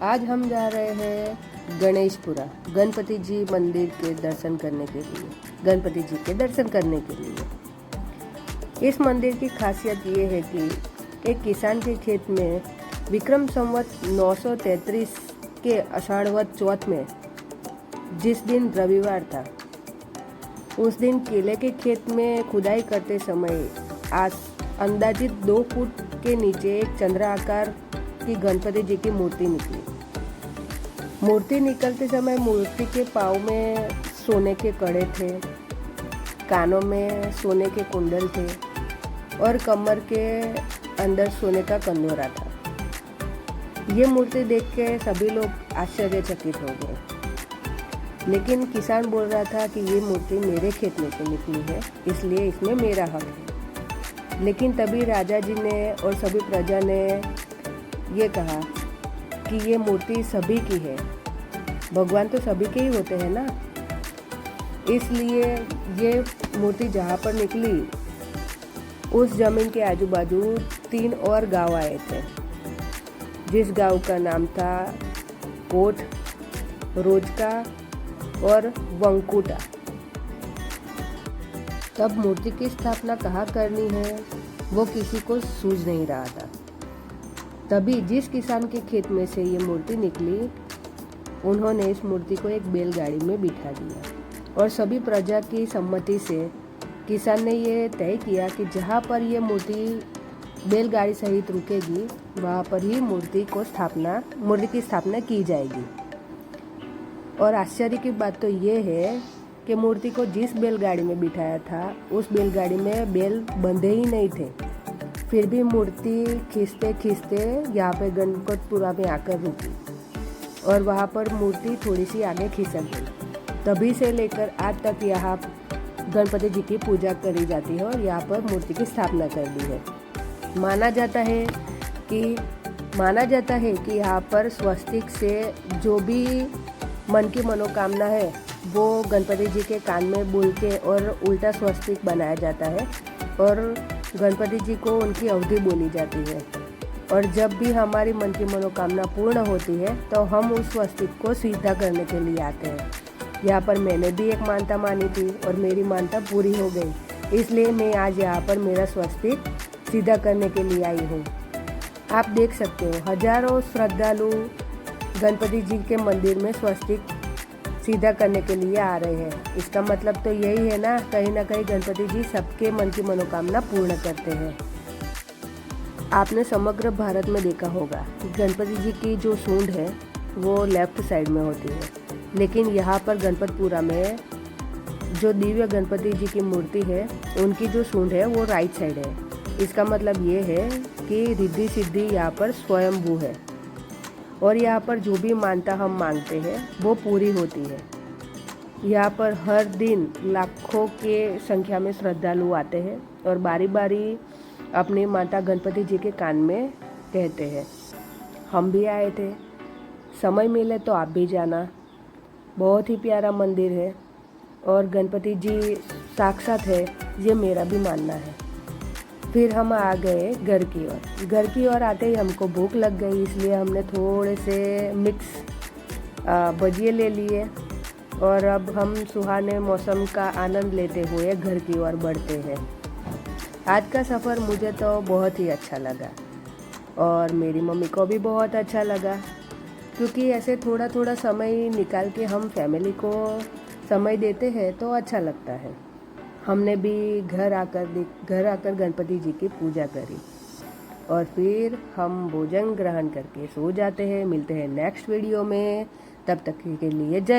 आज हम जा रहे हैं गणेशपुरा गणपति जी मंदिर के दर्शन करने के लिए, गणपति जी के दर्शन करने के लिए। इस मंदिर की खासियत ये है कि एक किसान के खेत में विक्रम संवत 933 के आषाढ़वत चौथ में जिस दिन रविवार था, उस दिन केले के खेत में खुदाई करते समय अंदाजित 2 फुट के नीचे एक चंद्र आकार की गणपति जी की मूर्ति निकली। मूर्ति निकलते समय मूर्ति के पाँव में सोने के कड़े थे, कानों में सोने के कुंडल थे और कमर के अंदर सोने का कंदोरा था। ये मूर्ति देख के सभी लोग आश्चर्यचकित हो गए, लेकिन किसान बोल रहा था कि ये मूर्ति मेरे खेत में से निकली है, इसलिए इसमें मेरा हक है। लेकिन तभी राजा जी ने और सभी प्रजा ने ये कहा कि ये मूर्ति सभी की है, भगवान तो सभी के ही होते हैं ना। इसलिए ये मूर्ति जहाँ पर निकली, उस जमीन के आजू बाजू 3 और गांव आए थे, जिस गांव का नाम था कोट, रोजका और वंकुटा। तब मूर्ति की स्थापना कहाँ करनी है वो किसी को सूझ नहीं रहा था। तभी जिस किसान के खेत में से ये मूर्ति निकली, उन्होंने इस मूर्ति को एक बैलगाड़ी में बिठा दिया और सभी प्रजा की सम्मति से किसान ने ये तय किया कि जहाँ पर ये मूर्ति बैलगाड़ी सहित रुकेगी, वहाँ पर ही मूर्ति की स्थापना की जाएगी। और आश्चर्य की बात तो ये है कि मूर्ति को जिस बैलगाड़ी में बिठाया था, उस बैलगाड़ी में बैल बंधे ही नहीं थे। फिर भी मूर्ति खींचते खींचते यहाँ पे गणपतपुरा में आकर रुकी और वहाँ पर मूर्ति थोड़ी सी आगे खिसक गई। तभी से लेकर आज तक यहाँ गणपति जी की पूजा करी जाती है और यहाँ पर मूर्ति की स्थापना कर दी है। माना जाता है कि यहाँ पर स्वस्तिक से जो भी मन की मनोकामना है वो गणपति जी के कान में बोल के और उल्टा स्वस्तिक बनाया जाता है और गणपति जी को उनकी अवधि बोली जाती है। और जब भी हमारी मन की मनोकामना पूर्ण होती है तो हम उस स्वस्तिक को सीधा करने के लिए आते हैं। यहाँ पर मैंने भी एक मानता मानी थी और मेरी मानता पूरी हो गई, इसलिए मैं आज यहाँ पर मेरा स्वस्तिक सीधा करने के लिए आई हूँ। आप देख सकते हो, हजारों श्रद्धालु गणपति जी के मंदिर में स्वस्तिक सीधा करने के लिए आ रहे हैं। इसका मतलब तो यही है ना कहीं गणपति जी सबके मन की मनोकामना पूर्ण करते हैं। आपने समग्र भारत में देखा होगा कि गणपति जी की जो सूंड है वो लेफ्ट साइड में होती है, लेकिन यहाँ पर गणपतपुरा में जो दिव्य गणपति जी की मूर्ति है, उनकी जो सूंड है वो राइट साइड है। इसका मतलब ये है कि रिद्धि सिद्धि यहाँ पर स्वयंभू है और यहाँ पर जो भी मानता हम मांगते हैं वो पूरी होती है। यहाँ पर हर दिन लाखों के संख्या में श्रद्धालु आते हैं और बारी बारी अपनी माता गणपति जी के कान में कहते हैं। हम भी आए थे, समय मिले तो आप भी जाना। बहुत ही प्यारा मंदिर है और गणपति जी साक्षात है, ये मेरा भी मानना है। फिर हम आ गए घर की ओर आते ही हमको भूख लग गई, इसलिए हमने थोड़े से मिक्स भजिए ले लिए और अब हम सुहाने मौसम का आनंद लेते हुए घर की ओर बढ़ते हैं। आज का सफ़र मुझे तो बहुत ही अच्छा लगा और मेरी मम्मी को भी बहुत अच्छा लगा, क्योंकि ऐसे थोड़ा थोड़ा समय निकाल के हम फैमिली को समय देते हैं तो अच्छा लगता है। हमने भी घर आकर गणपति जी की पूजा करी और फिर हम भोजन ग्रहण करके सो जाते हैं। मिलते हैं नेक्स्ट वीडियो में, तब तक के लिए जय।